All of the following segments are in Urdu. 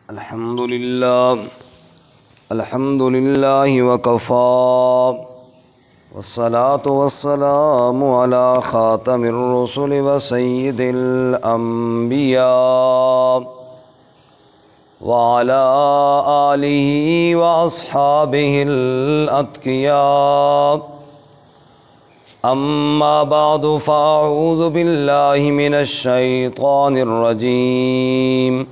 الحمد لله وكفى والصلاة والسلام على خاتم الرسل وسيد الأنبياء وعلى آله وأصحابه الأتقياء. أما بعد فأعوذ بالله من الشيطان الرجيم.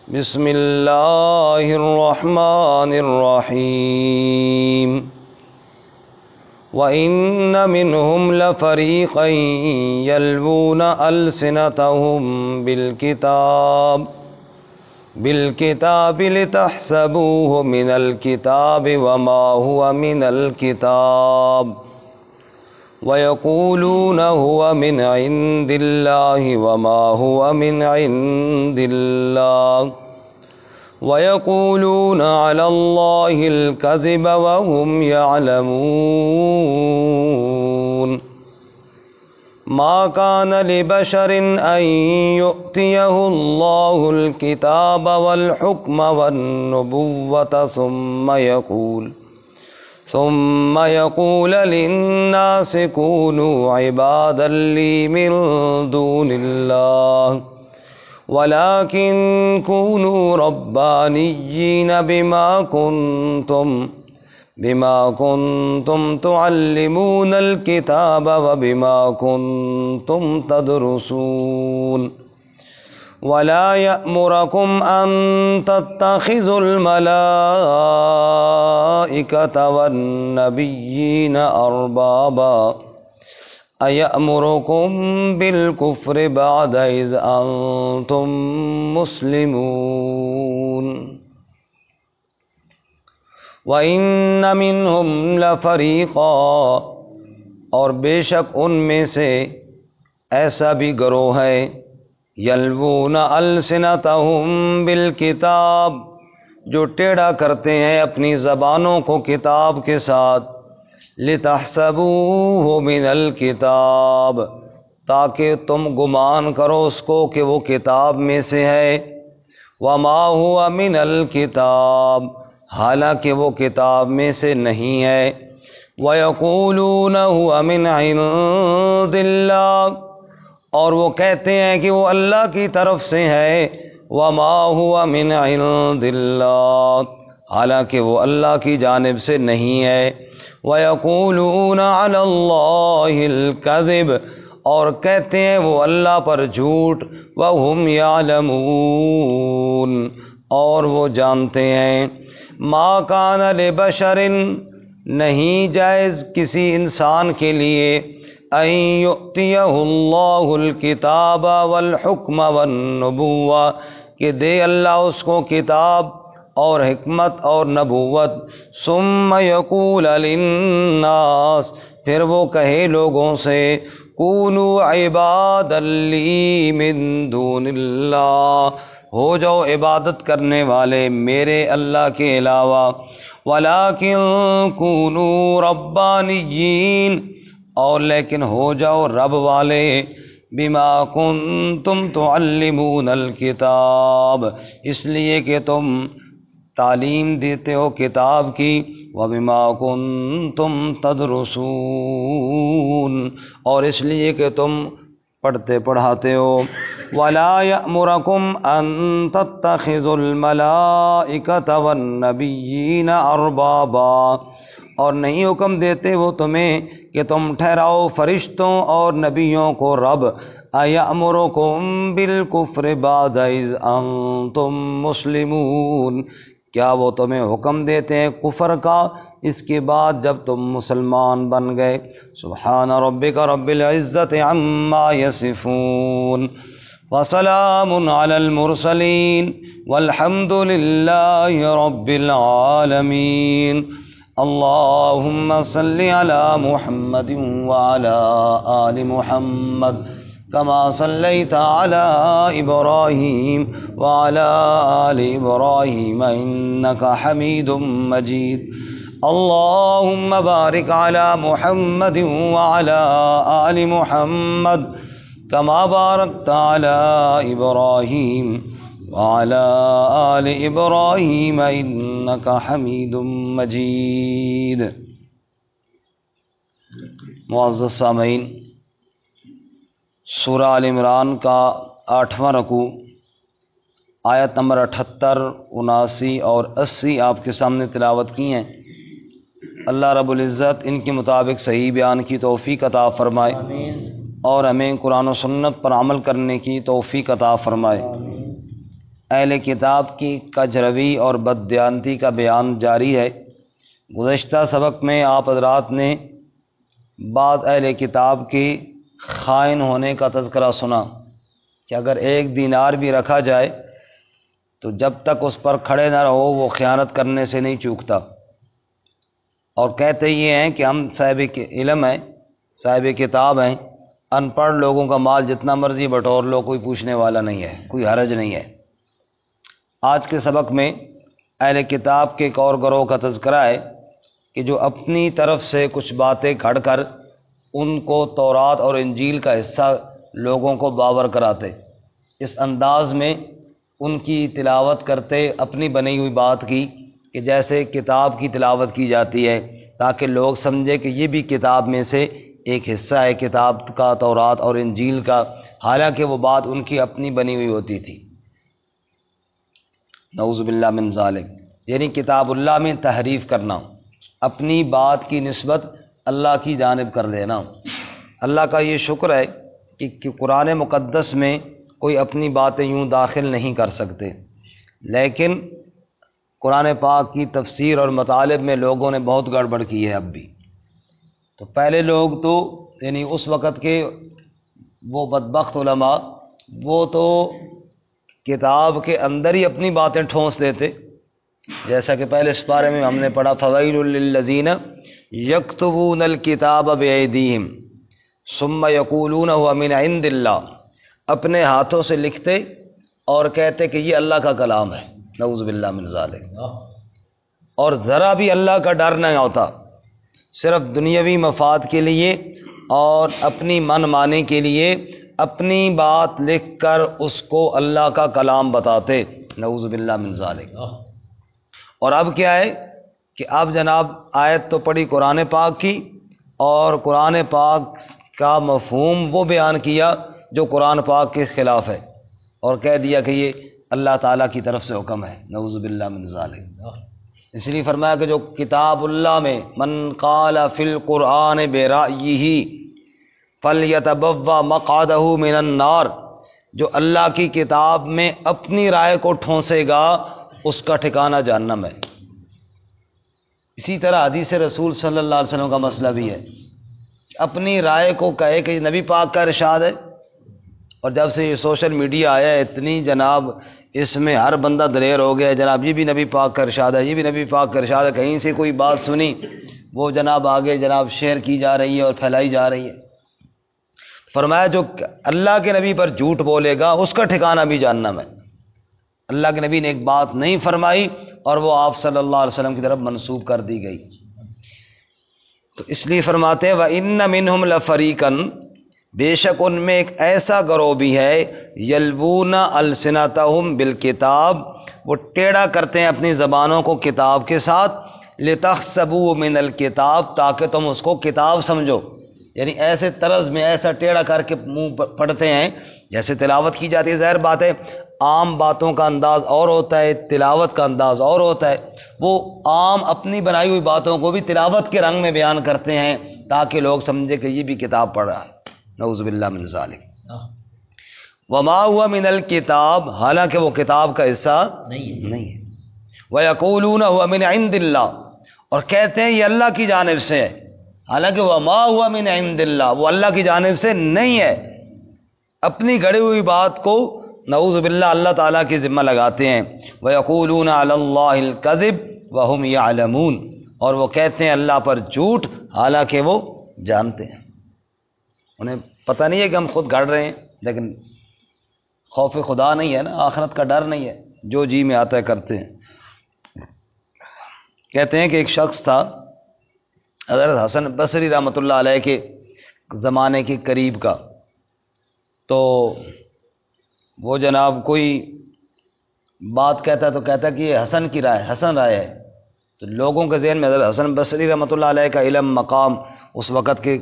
بسم الله الرحمن الرحيم. وَإِنَّ مِنْهُمْ لَفَرِيقًا يَلْوُونَ أَلْسِنَتَهُمْ بالكتاب لتحسبوه من الكتاب وما هو من الكتاب ويقولون هو من عند الله وما هو من عند الله ويقولون على الله الكذب وهم يعلمون. ما كان لبشر أن يؤتيه الله الكتاب والحكم والنبوة ثم يقول للناس كونوا عبادا لي من دون الله ولكن كونوا ربانيين بما كنتم تعلمون الكتاب وبما كنتم تدرسون. ولا يأمركم أن تتخذوا الملائكة والنبيين أربابا أيأمركم بالكفر بعد إذ أنتم مسلمون. وَإِنَّ مِنْهُمْ لَفَرِيقًا، اور بے شک ان میں سے ایسا بھی گروہ ہے، یلوون السنتہم بالکتاب، جو ٹیڑھا کرتے ہیں اپنی زبانوں کو کتاب کے ساتھ، لتحسبوہ من الکتاب، تاکہ تم گمان کرو اس کو کہ وہ کتاب میں سے ہے، وما ہوا من الکتاب، حالانکہ وہ کتاب میں سے نہیں ہے، وَيَقُولُونَ هُوَ مِنْ عِنْدِ اللَّهِ، اور وہ کہتے ہیں کہ وہ اللہ کی طرف سے ہے، وَمَا هُوَ مِنْ عِنْدِ اللَّهِ، حالانکہ وہ اللہ کی جانب سے نہیں ہے، وَيَقُولُونَ عَلَى اللَّهِ الْكَذِبَ، اور کہتے ہیں وہ اللہ پر جھوٹ، وَهُمْ يَعْلَمُونَ، اور وہ جانتے ہیں. ما کان لبشر، نہیں جائز کسی انسان کے لیے، ان یؤتیہ اللہ الکتاب والحکم والنبوہ، کہ دے اللہ اس کو کتاب اور حکمت اور نبوت، ثم یقول للناس، پھر وہ کہے لوگوں سے، کونوا عبادا لی من دون اللہ، ہو جاؤ عبادت کرنے والے میرے اللہ کے علاوہ، وَلَٰكِن كُونُوا رَبَّانِيِّينَ، اور لیکن ہو جاؤ رب والے، بِمَا كُنتُمْ تُعَلِّمُونَ الْكِتَابَ، اس لیے کہ تم تعلیم دیتے ہو کتاب کی، وَبِمَا كُنتُمْ تَدْرُسُونَ، اور اس لیے کہ تم پڑھتے پڑھاتے ہو. وَلَا يَأْمُرَكُمْ أَن تَتَّخِذُوا الْمَلَائِكَةَ وَالنَّبِيِّينَ أَرْبَابًا، اور نہیں حکم دیتے وہ تمہیں کہ تم ٹھہراؤ فرشتوں اور نبیوں کو رب. أَيَأْمُرُكُمْ بِالْكُفْرِ بَعْدَ إِذْ أَنْتُمْ مُسْلِمُونَ، کیا وہ تمہیں حکم دیتے ہیں کفر کا اس کے بعد جب تم مسلمان بن گئے. سبحان ربک رب العزت عما یصفون وسلام علی المرسلین والحمد للہ رب العالمین. اللہم صل علی محمد وعلی آل محمد كما صليت على إبراهيم وعلى آل إبراهيم إنك حميد مجيد. اللهم بارك على محمد وعلى آل محمد كما باركت على إبراهيم وعلى آل إبراهيم إنك حميد مجيد۔ معزز سامعین، سورہ آل عمران کا 8واں رکوع آیت نمبر 78، 79 اور 80 آپ کے سامنے تلاوت کی ہیں۔ اللہ رب العزت ان کے مطابق صحیح بیان کی توفیق عطا فرمائے اور ہمیں قرآن و سنت پر عمل کرنے کی توفیق عطا فرمائے۔ اہل کتاب کی کجروی اور بددیانتی کا بیان جاری ہے۔ گزشتہ سبق میں آپ حضرات نے بعض اہل کتاب کی خائن ہونے کا تذکرہ سنا کہ اگر 1 دینار بھی رکھا جائے تو جب تک اس پر کھڑے نہ رہو وہ خیانت کرنے سے نہیں چوکتا، اور کہتے یہ ہیں کہ ہم صاحب علم ہیں، صاحب کتاب ہیں، ان پڑھ لوگوں کا مال جتنا مرضی بٹور لو، کوئی پوچھنے والا نہیں ہے، کوئی حرج نہیں ہے۔ آج کے سبق میں اہل کتاب کے ایک اور گروہ کا تذکرہ ہے کہ جو اپنی طرف سے کچھ باتیں گھڑ کر ان کو تورات اور انجیل کا حصہ لوگوں کو باور کراتے، اس انداز میں ان کی تلاوت کرتے اپنی بنی ہوئی بات کی کہ جیسے کتاب کی تلاوت کی جاتی ہے، تاکہ لوگ سمجھے کہ یہ بھی کتاب میں سے ایک حصہ ہے کتاب کا، تورات اور انجیل کا، حالانکہ وہ بات ان کی اپنی بنی ہوئی ہوتی تھی۔ نعوذ باللہ من ذالک، یعنی کتاب اللہ میں تحریف کرنا، اپنی بات کی نسبت اللہ کی جانب کر دینا۔ اللہ کا یہ شکر ہے کہ قرآن مقدس میں کوئی اپنی باتیں یوں داخل نہیں کر سکتے، لیکن قرآن پاک کی تفسیر اور مطالب میں لوگوں نے بہت گڑبڑ کی ہے اب بھی۔ تو پہلے لوگ تو یعنی اس وقت کے وہ بدبخت علماء، وہ تو کتاب کے اندر ہی اپنی باتیں ٹھونس دیتے، جیسا کہ پہلے اس بارے میں ہم نے پڑھا فویل للذین یکتبون الکتاب بایدیہم ثم یقولون هو من عند اللہ، اپنے ہاتھوں سے لکھتے اور کہتے کہ یہ اللہ کا کلام ہے، نعوذ باللہ من ذالک، اور ذرا بھی اللہ کا ڈر نہیں ہوتا، صرف دنیاوی مفاد کے لیے اور اپنی من مانی کے لیے اپنی بات لکھ کر اس کو اللہ کا کلام بتاتے، نعوذ باللہ من ذالک۔ اور اب کیا ہے کہ اب جناب آیت تو پڑھی قرآن پاک کی، اور قرآن پاک کا مفہوم وہ بیان کیا جو قرآن پاک کے خلاف ہے، اور کہہ دیا کہ یہ اللہ تعالیٰ کی طرف سے حکم ہے، نعوذ باللہ من ذالک۔ اس لیے فرمایا کہ جو کتاب اللہ میں من قال فی القرآن برأیہ فلیتبوأ مقعدہ من النار، جو اللہ کی کتاب میں اپنی رائے کو ٹھونسے گا اس کا ٹھکانہ جہنم ہے۔ اسی طرح حدیث رسول صلی اللہ علیہ وسلم کا مسئلہ بھی ہے، اپنی رائے کو کہے کہ یہ نبی پاک کا ارشاد ہے، اور جب سے یہ سوشل میڈیا آیا ہے اتنی جناب اس میں ہر بندہ دلیر ہو گیا ہے، جناب یہ بھی نبی پاک کا ارشاد ہے، یہ بھی نبی پاک کا ارشاد ہے، کہیں سے کوئی بات سنی وہ جناب آگے جناب شیئر کی جا رہی ہے اور پھیلائی جا رہی ہے۔ فرمایا جو اللہ کے نبی پر جھوٹ بولے گا اس کا ٹھکانہ بھی جہنم ہے۔ اللہ کے نبی نے ایک بات نہیں فرمائی اور وہ آپ صلی اللہ علیہ وسلم کی طرف منسوب کر دی گئی، تو اس لیے فرماتے ہیں وَإِنَّ مِنْهُمْ لَفَرِيقًا، بے شک ان میں ایک ایسا گروہ بھی ہے یلوون السنتہم بالکتاب، وہ ٹیڑھا کرتے ہیں اپنی زبانوں کو کتاب کے ساتھ، لتحسبوا من الکتاب، تاکہ تم اس کو کتاب سمجھو، یعنی ایسے طرز میں ایسا ٹیڑھا کر کے منہ پڑھتے ہیں جیسے تلاوت کی جاتی ہے۔ ظاہر بات ہے عام باتوں کا انداز اور ہوتا ہے، تلاوت کا انداز اور ہوتا ہے، وہ عام اپنی بنائی ہوئی باتوں کو بھی تلاوت کے رنگ میں بیان کرتے ہیں تاکہ لوگ سمجھے کہ یہ بھی کتاب پڑھ رہا ہے، نعوذ باللہ من ذالک۔ وما ہوا من الکتاب، حالانکہ وہ کتاب کا حصہ نہیں ہے۔ ویقولون ہوا من عند اللہ، اور کہتے ہیں یہ اللہ کی جانب سے ہے، حالانکہ وما ہوا من عند اللہ، وہ اللہ کی جانب سے نہیں ہے، اپنی گڑی ہوئی بات کو نعوذ باللہ اللہ تعالیٰ کی ذمہ لگاتے ہیں۔ وَيَقُولُونَ عَلَى اللَّهِ الْكَذِبَ وَهُمْ يَعْلَمُونَ، اور وہ کہتے ہیں اللہ پر جھوٹ حالانکہ وہ جانتے ہیں۔ انہیں پتہ نہیں ہے کہ ہم خود گھڑ رہے ہیں، لیکن خوف خدا نہیں ہے نا، آخرت کا ڈر نہیں ہے، جو جی میں آتا ہے کرتے ہیں۔ کہتے ہیں کہ ایک شخص تھا حضرت حسن بصری رحمۃ اللہ علیہ کے زمانے کے قریب کا، تو وہ جناب کوئی بات کہتا ہے تو کہتا ہے کہ یہ حسن کی رائے، حسن رائے ہے. تو لوگوں کے ذہن میں حضرت حسن بصری رحمۃ اللہ علیہ کا علم مقام اس وقت کے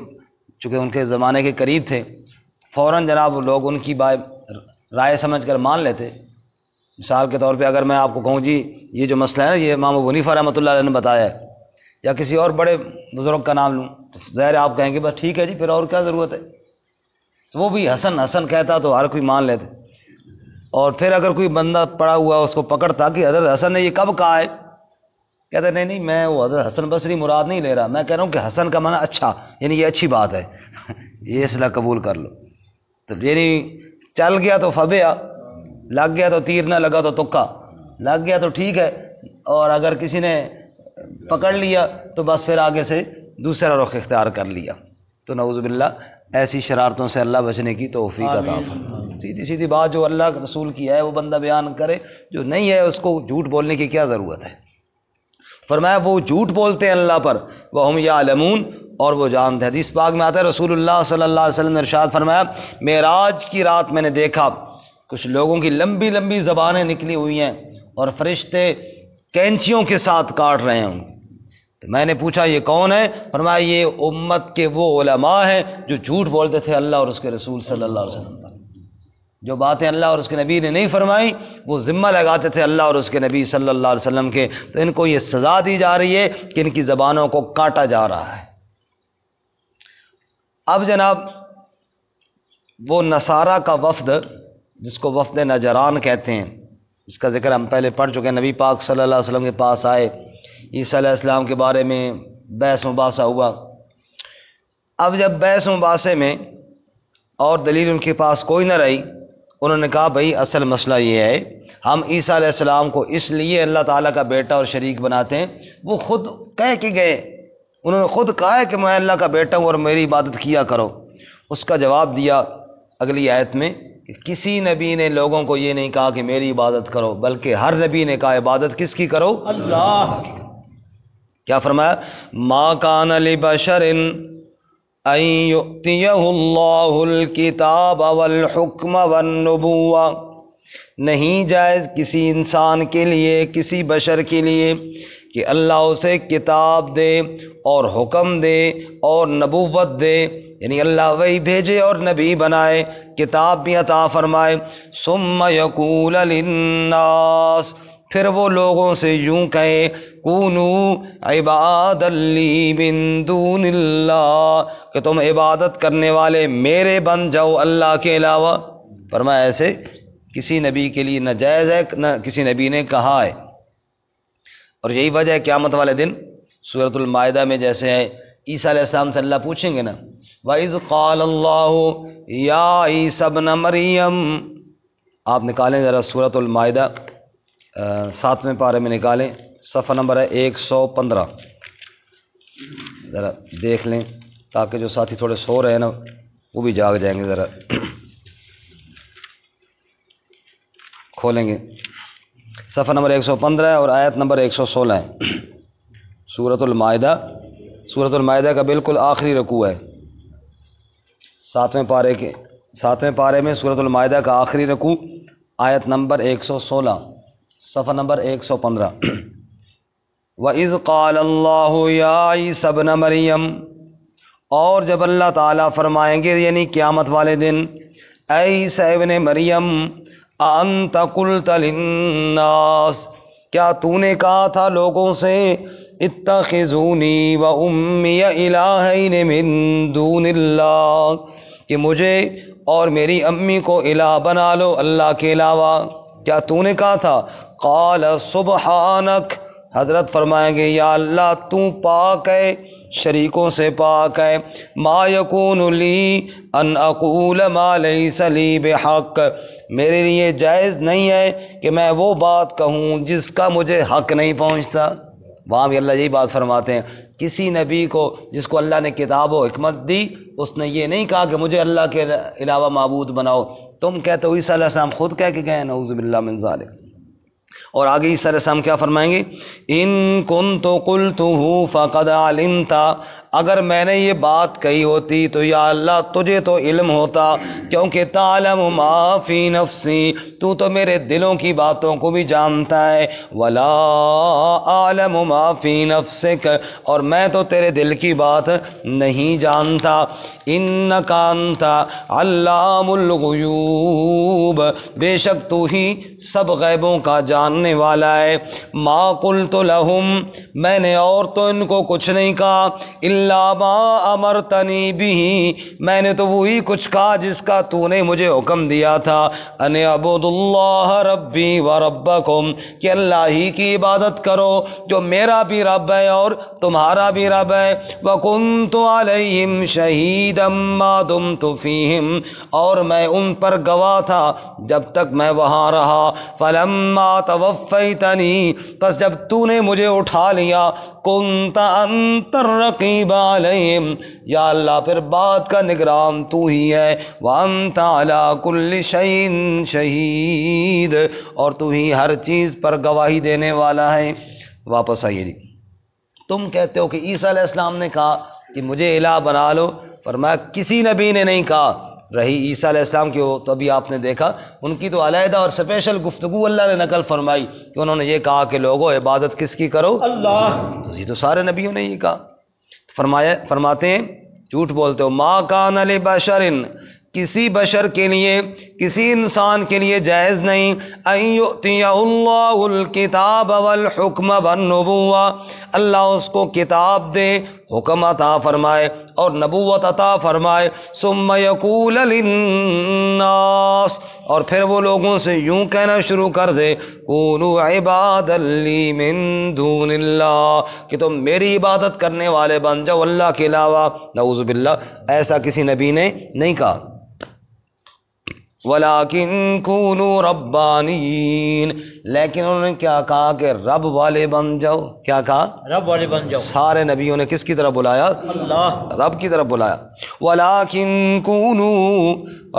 چونکہ ان کے زمانے کے قریب تھے، فوراً جناب لوگ ان کی رائے سمجھ کر مان لیتے. مثال کے طور پہ اگر میں آپ کو کہوں جی یہ جو مسئلہ ہے نا یہ امام ابو حنیفہ رحمۃ اللہ علیہ نے بتایا ہے، یا کسی اور بڑے بزرگ کا نام لوں، تو ظاہر آپ کہیں گے بس ٹھیک ہے جی پھر اور کیا ضرورت ہے. تو وہ بھی حسن حسن کہتا تو ہر کوئی مان لیتے. اور پھر اگر کوئی بندہ پڑا ہوا اس کو پکڑتا کہ حضرت حسن نے یہ کب کہا ہے، کہتے نہیں میں وہ حضرت حسن بصری مراد نہیں لے رہا، میں کہہ رہا ہوں کہ حسن کا معنی اچھا، یعنی یہ اچھی بات ہے یہ اصلاح قبول کر لو. تو یعنی چل گیا تو فبیا، لگ گیا تو تیر نہ لگا تو تکا، لگ گیا تو ٹھیک ہے، اور اگر کسی نے پکڑ لیا تو بس پھر آگے سے دوسرا رخ اختیار کر لیا. تو نعوذ باللہ ایسی شرارتوں سے اللہ بچنے کی توفیق عطا فرمائے. سیدھی سیدھی بات جو اللہ کے رسول کی ہے وہ بندہ بیان کرے، جو نہیں ہے اس کو جھوٹ بولنے کی کیا ضرورت ہے. فرمایا وہ جھوٹ بولتے ہیں اللہ پر، وَهُمْ يَعْلَمُونَ، اور وہ جانتے ہیں. حدیث پاک میں آتا ہے رسول اللہ صلی اللہ علیہ وسلم نے ارشاد فرمایا معراج کی رات میں نے دیکھا کچھ لوگوں کی لمبی لمبی زبانیں نکلی ہوئی ہیں اور فرشتے کینچیوں کے ساتھ کاٹ رہے ہیں. تو میں نے پوچھا یہ کون ہے؟ فرمایا یہ امت کے وہ علماء ہیں جو جھوٹ بولتے تھے اللہ اور اس کے رسول صلی اللہ علیہ وسلم پر. جو باتیں اللہ اور اس کے نبی نے نہیں فرمائی وہ ذمہ لگاتے تھے اللہ اور اس کے نبی صلی اللہ علیہ وسلم کے. تو ان کو یہ سزا دی جا رہی ہے کہ ان کی زبانوں کو کاٹا جا رہا ہے. اب جناب وہ نصارہ کا وفد جس کو وفد نجران کہتے ہیں، اس کا ذکر ہم پہلے پڑھ چکے ہیں. نبی پاک صلی اللہ علیہ وسلم کے پاس آئے، عیسیٰ علیہ السلام کے بارے میں بحث مباحثہ ہوا. اب جب بحث مباحثے میں اور دلیل ان کے پاس کوئی نہ رہی، انہوں نے کہا بھائی اصل مسئلہ یہ ہے ہم عیسیٰ علیہ السلام کو اس لیے اللہ تعالیٰ کا بیٹا اور شریک بناتے ہیں، وہ خود کہہ کے گئے، انہوں نے خود کہا ہے کہ میں اللہ کا بیٹا ہوں اور میری عبادت کیا کرو. اس کا جواب دیا اگلی آیت میں کہ کسی نبی نے لوگوں کو یہ نہیں کہا کہ میری عبادت کرو، بلکہ ہر نبی نے کہا عبادت کس کی کرو؟ اللہ. کیا فرمایا؟ ما کان لبشر ان یؤتیہ اللہ الکتاب والحکم والنبوہ، نہیں جائز کسی انسان کے لیے، کسی بشر کے لیے کہ اللہ اسے کتاب دے اور حکم دے اور نبوت دے، یعنی اللہ وہی بھیجے اور نبی بنائے، کتاب بھی عطا فرمائے. ثم یقول للناس، پھر وہ لوگوں سے یوں کہے کونو عبادا لی من دون اللہ، کہ تم عبادت کرنے والے میرے بن جاؤ اللہ کے علاوہ. فرمایا ایسے کسی نبی کے لیے نہ جائز ہے نہ کسی نبی نے کہا ہے. اور یہی وجہ ہے قیامت والے دن سورۃ المائدہ میں جیسے ہے عیسیٰ علیہ السلام سے اللہ پوچھیں گے نا وَإِذْ قَالَ اللَّهُ يَا عِيسَى ابْنَ مَرْيَمَ، آپ نکالیں ذرا سورۃ المائدہ 7ویں پارے میں نکالیں، صفحہ نمبر ہے 115، ذرا دیکھ لیں تاکہ جو ساتھی تھوڑے سو رہے ہیں نا وہ بھی جاگ جائیں گے. ذرا کھولیں گے صفحہ نمبر 115 اور آیت نمبر 116 ہے. سورۃ المائدہ کا بالکل آخری رکوع ہے 7ویں پارے میں سورۃ المائدہ کا آخری رکوع، آیت نمبر 116، صفحہ نمبر 115. وَإِذْ قَالَ اللَّهُ يَا عِيسَى ابْنَ مَرْيَمَ، اور جب اللہ تعالیٰ فرمائیں گے یعنی قیامت والے دن اے عیسیٰ ابن مریم انت قلت للناس، کیا تو نے کہا تھا لوگوں سے اتخذونی و امی الہین من دون اللہ، کہ مجھے اور میری امی کو الہ بنا لو اللہ کے علاوہ، کیا تو نے کہا تھا؟ قال سبحانک، حضرت فرمائیں گے یا اللہ تو پاک ہے، شریکوں سے پاک ہے. ما یکون لی ان اقول ما لیس لی بحق، میرے لیے جائز نہیں ہے کہ میں وہ بات کہوں جس کا مجھے حق نہیں پہنچتا. وہاں بھی اللہ یہی بات فرماتے ہیں کسی نبی کو جس کو اللہ نے کتاب و حکمت دی اس نے یہ نہیں کہا کہ مجھے اللہ کے علاوہ معبود بناؤ. تم کہتے ہو عیسیٰ علیہ السلام خود کہہ کے گئے نعوذ باللہ من ذالک. اور آگے عیسیٰ علیہ السلام کیا فرمائیں گے؟ ان کنت قلتہ فقد علمت، اگر میں نے یہ بات کہی ہوتی تو یا اللہ تجھے تو علم ہوتا، کیونکہ تعلم ما فی نفسی، تو تو میرے دلوں کی باتوں کو بھی جانتا ہے، ولا اعلم ما فی نفسک، اور میں تو تیرے دل کی بات نہیں جانتا، انک انت علام الغیوب، بے شک تو ہی سب غیبوں کا جاننے والا ہے، ما قلت لہم، میں نے اور تو ان کو کچھ نہیں کہا، الا ما امرتنی بھی، میں نے تو وہی کچھ کہا جس کا تو نے مجھے حکم دیا تھا، ان اعبدوا اللہ ربی و ربکم، کہ اللہ ہی کی عبادت کرو جو میرا بھی رب ہے اور تمہارا بھی رب ہے، وکنت علیہم شہیدا ما دمت فیہم، اور میں ان پر گواہ تھا جب تک میں وہاں رہا، فلما توفیتنی، پس جب تو نے مجھے اٹھا لیا، کنت انت الرقیب علیہم، یا اللہ پھر بات کا نگران تو ہی ہے، وانت علی کل شیء شہید، اور تو ہی ہر چیز پر گواہی دینے والا ہے۔ واپس آئیے جی، تم کہتے ہو کہ عیسیٰ علیہ السلام نے کہا کہ مجھے الہ بنا لو، فرمایا کسی نبی نے نہیں کہا، رہی عیسیٰ علیہ السلام کی تو ابھی آپ نے دیکھا ان کی تو علیحدہ اور اسپیشل گفتگو اللہ نے نقل فرمائی کہ انہوں نے یہ کہا کہ لوگوں عبادت کس کی کرو؟ اللہ۔ یہ تو سارے نبیوں نے یہ کہا۔ فرماتے ہیں جھوٹ بولتے ہو، ما کان لبشر، کسی بشر کے لیے، کسی انسان کے لیے جائز نہیں، ان یؤتیہ اللہ الکتاب والحکم والنبوہ، اللہ اس کو کتاب دے، حکم عطا فرمائے اور نبوت عطا فرمائے، ثم یقول للناس، اور پھر وہ لوگوں سے یوں کہنا شروع کر دے، کونوا عبادا لی من دون اللہ، کہ تم میری عبادت کرنے والے بن جاؤ اللہ کے علاوہ، نعوذ باللہ، ایسا کسی نبی نے نہیں کہا۔ وَلَٰكِن كُونُوا رَبَّانِيِّينَ، لیکن انہوں نے کیا کہا کہ رب والے بن جاؤ، کیا کہا؟ رب والے بن جاؤ۔ سارے نبیوں نے کس کی طرف بلایا؟ اللہ، رب کی طرف بلایا۔ وَلَٰكِن كُونُوا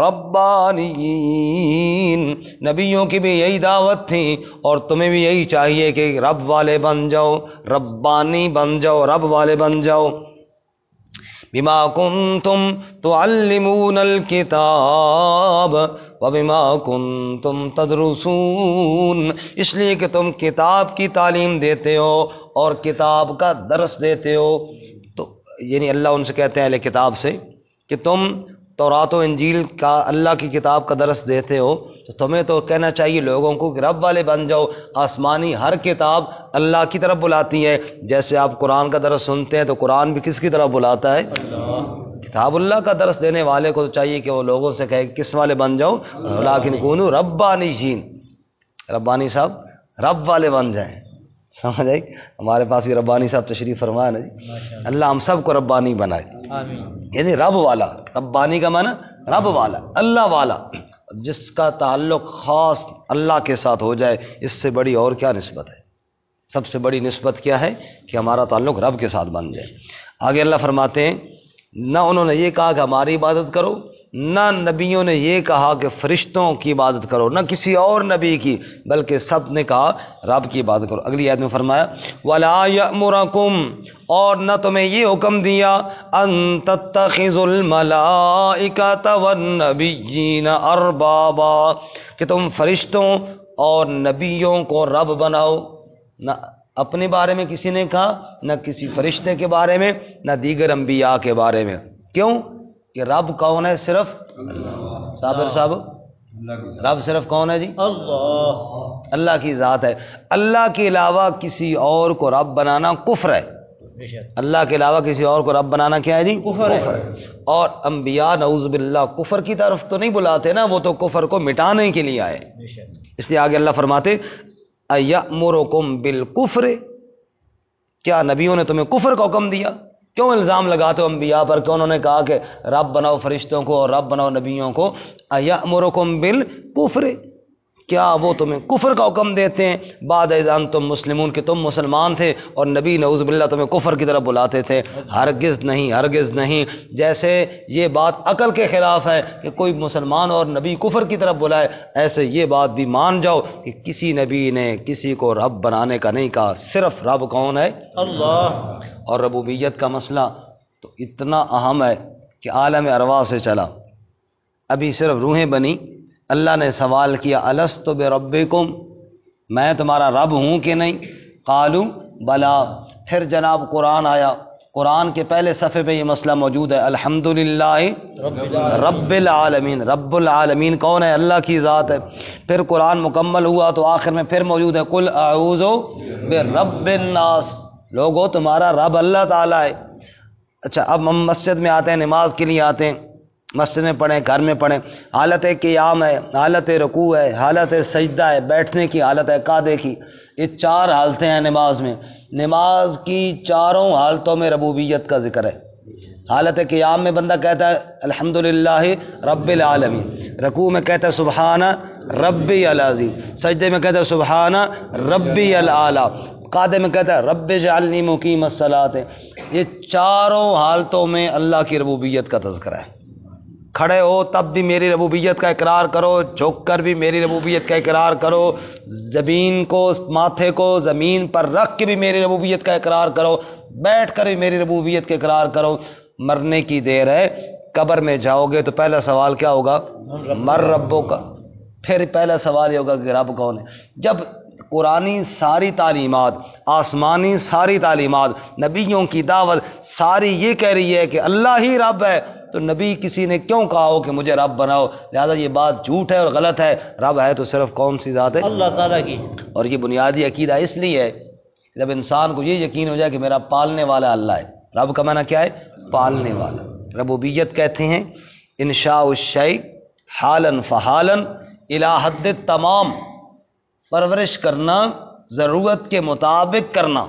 رَبَّانِيِّينَ، نبیوں کی بھی یہی دعوت تھی اور تمہیں بھی یہی چاہیے کہ رب والے بن جاؤ، ربانی بن جاؤ، رب والے بن جاؤ۔ بما کنتم تعلمون الکتاب وبما کنتم تدرسون، اس لیے کہ تم کتاب کی تعلیم دیتے ہو اور کتاب کا درس دیتے ہو، تو یعنی اللہ ان سے کہتے ہیں اہل کتاب سے کہ تم تورات و انجیل کا اللہ کی کتاب کا درس دیتے ہو، تو تمہیں تو کہنا چاہیے لوگوں کو کہ رب والے بن جاؤ، آسمانی ہر کتاب اللہ کی طرف بلاتی ہے، جیسے آپ قرآن کا درس سنتے ہیں تو قرآن بھی کس کی طرف بلاتا ہے؟ اللہ۔ کتاب اللہ کا درس دینے والے کو تو چاہیے کہ وہ لوگوں سے کہے کس والے بن جاؤ، لیکن کونوا ربانیین، ربانی صاحب رب والے بن جائیں، سمجھ آئی؟ ہمارے پاس بھی ربانی صاحب تشریف فرمایا نا جی، اللہ ہم سب کو ربانی بنائے، یعنی رب والا، ربانی کا معنی رب والا، اللہ والا، جس کا تعلق خاص اللہ کے ساتھ ہو جائے، اس سے بڑی اور کیا نسبت ہے؟ سب سے بڑی نسبت کیا ہے کہ ہمارا تعلق رب کے ساتھ بن جائے۔ آگے اللہ فرماتے ہیں نہ انہوں نے یہ کہا کہ ہماری عبادت کرو، نہ نبیوں نے یہ کہا کہ فرشتوں کی عبادت کرو، نہ کسی اور نبی کی، بلکہ سب نے کہا رب کی عبادت کرو۔ اگلی آیت میں فرمایا وَلَا يَأْمُرَكُمْ، اور نہ تمہیں یہ حکم دیا ان تتخذوا الملائکۃ والنبیین اربابا، کہ تم فرشتوں اور نبیوں کو رب بناؤ، نہ اپنے بارے میں کسی نے کہا، نہ کسی فرشتے کے بارے میں، نہ دیگر انبیاء کے بارے میں۔ کیوں کہ رب کون ہے؟ صرف صابر صاحب، رب صرف کون ہے جی؟ اللہ، اللہ کی ذات ہے۔ اللہ کے علاوہ کسی اور کو رب بنانا کفر ہے، اللہ کے علاوہ کسی اور کو رب بنانا کیا ہے جی؟ کفر ہے۔ اور انبیاء نعوذ باللہ کفر کی طرف تو نہیں بلاتے نا، وہ تو کفر کو مٹانے کے لیے آئے، اس لیے آگے اللہ فرماتے اَیَأْمُرُکُم بِالْکُفْرِ، کیا نبیوں نے تمہیں کفر کا حکم دیا؟ کیوں الزام لگاتے ہو انبیاء پر کہ انہوں نے کہا کہ رب بناؤ فرشتوں کو اور رب بناؤ نبیوں کو؟ اَیَأْمُرُکُم بِالْکُفْرِ، کیا وہ تمہیں کفر کا حکم دیتے ہیں بعد اذ انتم مسلمون، کہ تم مسلمان تھے اور نبی نعوذ باللہ تمہیں کفر کی طرف بلاتے تھے؟ ہرگز نہیں، ہرگز نہیں۔ جیسے یہ بات عقل کے خلاف ہے کہ کوئی مسلمان اور نبی کفر کی طرف بلائے، ایسے یہ بات بھی مان جاؤ کہ کسی نبی نے کسی کو رب بنانے کا نہیں کہا، صرف رب کون ہے؟ اللہ۔ اور ربوبیت کا مسئلہ تو اتنا اہم ہے کہ عالم ارواح سے چلا، ابھی صرف روحیں بنی، اللہ نے سوال کیا الست بربکم، میں تمہارا رب ہوں کہ نہیں؟ قالوا بلا۔ پھر جناب قرآن آیا، قرآن کے پہلے صفحے پہ یہ مسئلہ موجود ہے، الحمدللہ رب العالمین۔ رب العالمین کون ہے؟ اللہ کی ذات ہے۔ پھر قرآن مکمل ہوا تو آخر میں پھر موجود ہے قل اعوذ برب الناس، لوگو تمہارا رب اللہ تعالیٰ ہے۔ اچھا اب ہم مسجد میں آتے ہیں، نماز کے لیے آتے ہیں، مسجد میں پڑھیں، گھر میں پڑھیں، حالت قیام ہے، حالت رکوع ہے، حالت سجدہ ہے، بیٹھنے کی حالت ہے، قعدے کی، یہ چار حالتیں ہیں نماز میں۔ نماز کی چاروں حالتوں میں ربوبیت کا ذکر ہے۔ حالت قیام میں بندہ کہتا ہے الحمدللہ رب العالمین، رکوع میں کہتا ہے سبحان ربی العظیم، سجدے میں کہتا ہے سبحان ربی الاعلیٰ، قعدے میں کہتا ہے رب اجعلنی مقیم الصلاۃ۔ یہ چاروں حالتوں میں اللہ کی ربوبیت کا تذکرہ ہے۔ کھڑے ہو تب بھی میری ربوبیت کا اقرار کرو، جھک کر بھی میری ربوبیت کا اقرار کرو، زمین کو ماتھے کو زمین پر رکھ کے بھی میری ربوبیت کا اقرار کرو، بیٹھ کر بھی میری ربوبیت کا اقرار کرو۔ مرنے کی دیر ہے، قبر میں جاؤ گے تو پہلا سوال کیا ہوگا؟ مر ربو کا۔ پھر پہلا سوال یہ ہوگا کہ رب کون ہے۔ جب قرآنی ساری تعلیمات، آسمانی ساری تعلیمات، نبیوں کی دعوت ساری یہ کہہ رہی ہے کہ اللہ ہی رب ہے، تو نبی کسی نے کیوں کہا ہو کہ مجھے رب بناؤ؟ لہذا یہ بات جھوٹ ہے اور غلط ہے۔ رب ہے تو صرف کون سی ذات ہے؟ اللہ تعالیٰ کی۔ اور یہ بنیادی عقیدہ اس لیے ہے جب انسان کو یہ یقین ہو جائے کہ میرا پالنے والا اللہ ہے۔ رب کا معنی کیا ہے؟ پالنے والا۔ ربوبیت کہتے ہیں انشاء الشیء حالا فحالا الی حد تمام، پرورش کرنا، ضرورت کے مطابق کرنا۔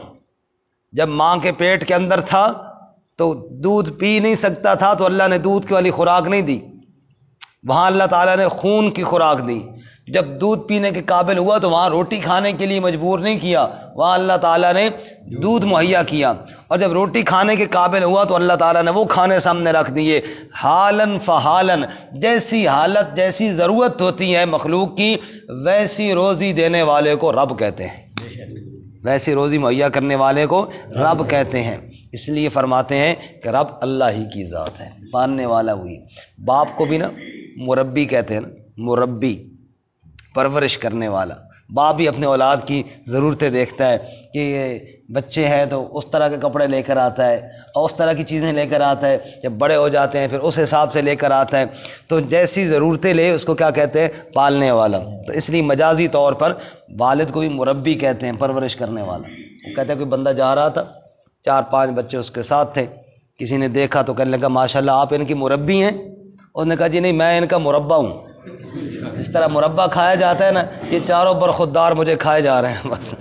جب ماں کے پیٹ کے اندر تھا تو دودھ پی نہیں سکتا تھا تو اللہ نے دودھ کی والی خوراک نہیں دی، وہاں اللہ تعالیٰ نے خون کی خوراک دی۔ جب دودھ پینے کے قابل ہوا تو وہاں روٹی کھانے کے لیے مجبور نہیں کیا، وہاں اللہ تعالیٰ نے دودھ مہیا کیا۔ اور جب روٹی کھانے کے قابل ہوا تو اللہ تعالیٰ نے وہ کھانے سامنے رکھ دیے۔ حالن فحالن، جیسی حالت جیسی ضرورت ہوتی ہے مخلوق کی ویسی روزی دینے والے کو رب کہتے ہیں، ویسی روزی مہیا کرنے والے کو رب کہتے ہیں۔ اس لیے فرماتے ہیں کہ رب اللہ ہی کی ذات ہے، پالنے والا ہوئی۔ باپ کو بھی نا مربی کہتے ہیں نا، مربی، پرورش کرنے والا۔ باپ بھی اپنے اولاد کی ضرورتیں دیکھتا ہے کہ بچے ہیں تو اس طرح کے کپڑے لے کر آتا ہے اور اس طرح کی چیزیں لے کر آتا ہے، جب بڑے ہو جاتے ہیں پھر اس حساب سے لے کر آتا ہے، تو جیسی ضرورتیں لے اس کو کیا کہتے ہیں؟ پالنے والا۔ تو اس لیے مجازی طور پر والد کو بھی مربی کہتے ہیں، پرورش کرنے والا۔ وہ کہتے ہیں کوئی بندہ جا رہا تھا، 4-5 بچے اس کے ساتھ تھے، کسی نے دیکھا تو کہنے لگا ماشاءاللہ آپ ان کی مربی ہیں؟ اس نے کہا جی نہیں، میں ان کا مربع ہوں۔ اس طرح مربع کھایا جاتا ہے نا، یہ چاروں برخودار مجھے کھائے جا رہے ہیں بس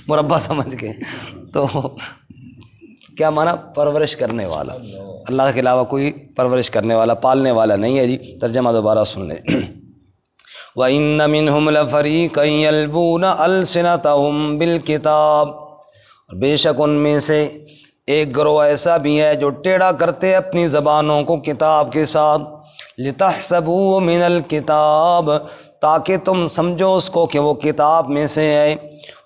مربع سمجھ کے۔ تو کیا معنی؟ پرورش کرنے والا۔ اللہ کے علاوہ کوئی پرورش کرنے والا، پالنے والا نہیں ہے۔ جی ترجمہ دوبارہ سن لیں۔ وَإِنَّ مِنْهُمْ لَفَرِيقًا يَلْوُونَ أَلْسِنَتَهُمْ بِالْكِتَابِ، بے شک ان میں سے ایک گروہ ایسا بھی ہے جو ٹیڑھا کرتے اپنی زبانوں کو کتاب کے ساتھ، لِتَحْسَبُوهُ مِنَ الْكِتَابِ، تاکہ تم سمجھو اس کو کہ وہ کتاب میں سے ہے،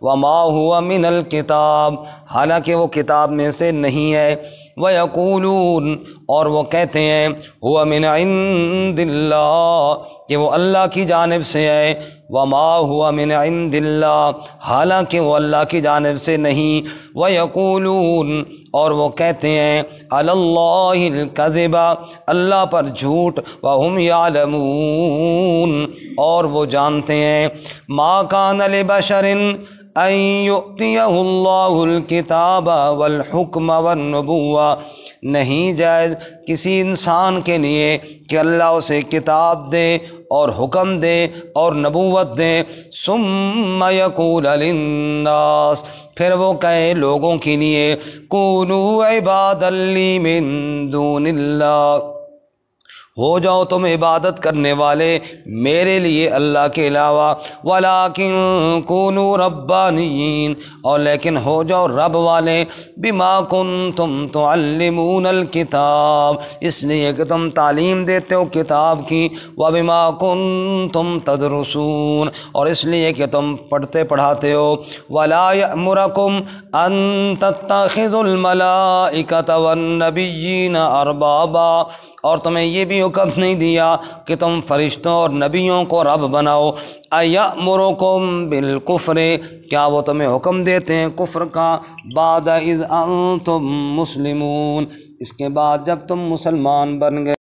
وَمَا هُوَ مِنَ الْكِتَابِ، حالانکہ وہ کتاب میں سے نہیں ہے، وَيَقُولُونَ، اور وہ کہتے ہیں هُوَ مِنْ عِنْدِ اللَّهِ، کہ وہ اللہ کی جانب سے ہے، وَمَا هُوَ مِنْ عِنْدِ اللَّهِ، حالانکہ وہ اللہ کی جانب سے نہیں، وَيَقُولُونَ، اور وہ کہتے ہیں عَلَى اللَّهِ الْكَذِبَ، اللہ پر جھوٹ، وَهُمْ يَعْلَمُونَ، اور وہ جانتے ہیں، مَا كَانَ لِبَشَرٍ أَن يُؤْتِيَهُ اللَّهُ الْكِتَابَ وَالْحُكْمَ وَالنُّبُوَّةَ، نہیں جائز کسی انسان کے لیے کہ اللہ اسے کتاب دے اور حکم دے اور نبوت دے، ثم یقول للناس، پھر وہ کہے لوگوں کے لیے، کونوا عبادا لی من دون اللہ، ہو جاؤ تم عبادت کرنے والے میرے لیے اللہ کے علاوہ، ولیکن کونوا ربانیین، اور لیکن ہو جاؤ رب والے، بما کنتم تعلمون الکتاب، اس لیے کہ تم تعلیم دیتے ہو کتاب کی، وبما کنتم تدرسون، اور اس لیے کہ تم پڑھتے پڑھاتے ہو، ولا یأمرکم ان تتخذوا الملائکۃ والنبیین اربابا، اور تمہیں یہ بھی حکم نہیں دیا کہ تم فرشتوں اور نبیوں کو رب بناؤ؟ ایامرکم بالکفر، کیا وہ تمہیں حکم دیتے ہیں کفر کا؟ بعد اذ انتم مسلمون، اس کے بعد جب تم مسلمان بن گئے۔